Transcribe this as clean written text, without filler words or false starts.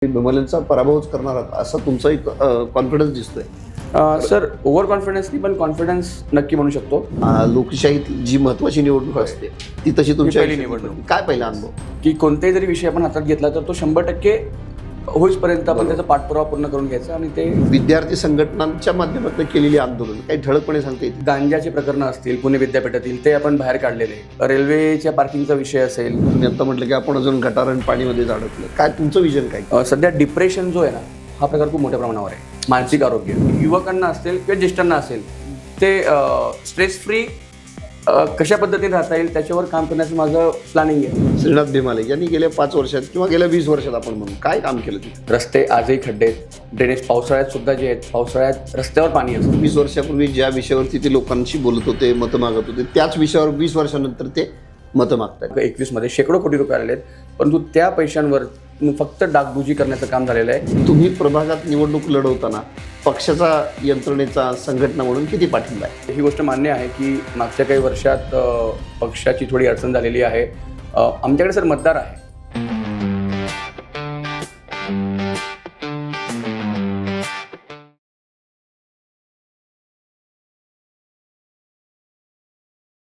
विमलेंचा पराभवच करणार आहात असा तुमचा एक कॉन्फिडन्स दिसतोय. सर ओव्हर कॉन्फिडन्स नाही पण कॉन्फिडन्स नक्की म्हणू शकतो. लोकशाहीत जी महत्वाची निवडणूक असते ती तशी तुमच्या पहिली निवडणूक. काय पहिला अनुभव? की कोणताही जरी विषय आपण हातात घेतला तर तो 100% होईपर्यंत आपण त्याचा पाठपुरावा पूर्ण करून घ्यायचा. आणि ते विद्यार्थी संघटनांच्या माध्यमातून केलेली आंदोलन काही ठळकपणे सांगता येईल? गांजाचे प्रकरणं असतील पुणे विद्यापीठातील ते आपण बाहेर काढलेले. रेल्वेच्या पार्किंगचा विषय असेल. तुम्ही आता म्हटलं की आपण अजून गटारण पाणीमध्ये अडकलं, काय तुमचं विजन काय? सध्या डिप्रेशन जो आहे ना हा प्रकार खूप मोठ्या प्रमाणावर आहे. मानसिक आरोग्य युवकांना असेल किंवा ज्येष्ठांना असेल ते स्ट्रेस फ्री कशा पद्धतीने राहता येईल त्याच्यावर काम करण्याचं माझं प्लॅनिंग आहे. श्रीनाथ भीमाले यांनी गेल्या 5 वर्षात किंवा गेल्या 20 वर्षात आपण म्हणून काय काम केलं तिथे? रस्ते आजही खड्डे आहेत. ड्रेनेज पावसाळ्यात सुद्धा जे आहेत पावसाळ्यात रस्त्यावर पाणी असतं. 20 वर्षापूर्वी ज्या विषयावरती ते लोकांशी बोलत होते, मतं मागत होते, त्याच विषयावर 20 वर्षानंतर ते मतं मागतात. 21 मध्ये शेकडो कोटी रुपये आलेले आहेत. परंतु त्या पैशांवर फक्त डागडुजी करण्याचं काम झालेलं आहे. तुम्ही प्रभागात निवडणूक लढवताना पक्षाचा यंत्रणेचा संघटना म्हणून किती पाठिंबा आहे? ही गोष्ट मान्य आहे की मागच्या काही वर्षात पक्षाची थोडी अडचण झालेली आहे. आमच्याकडे सर मतदार आहे.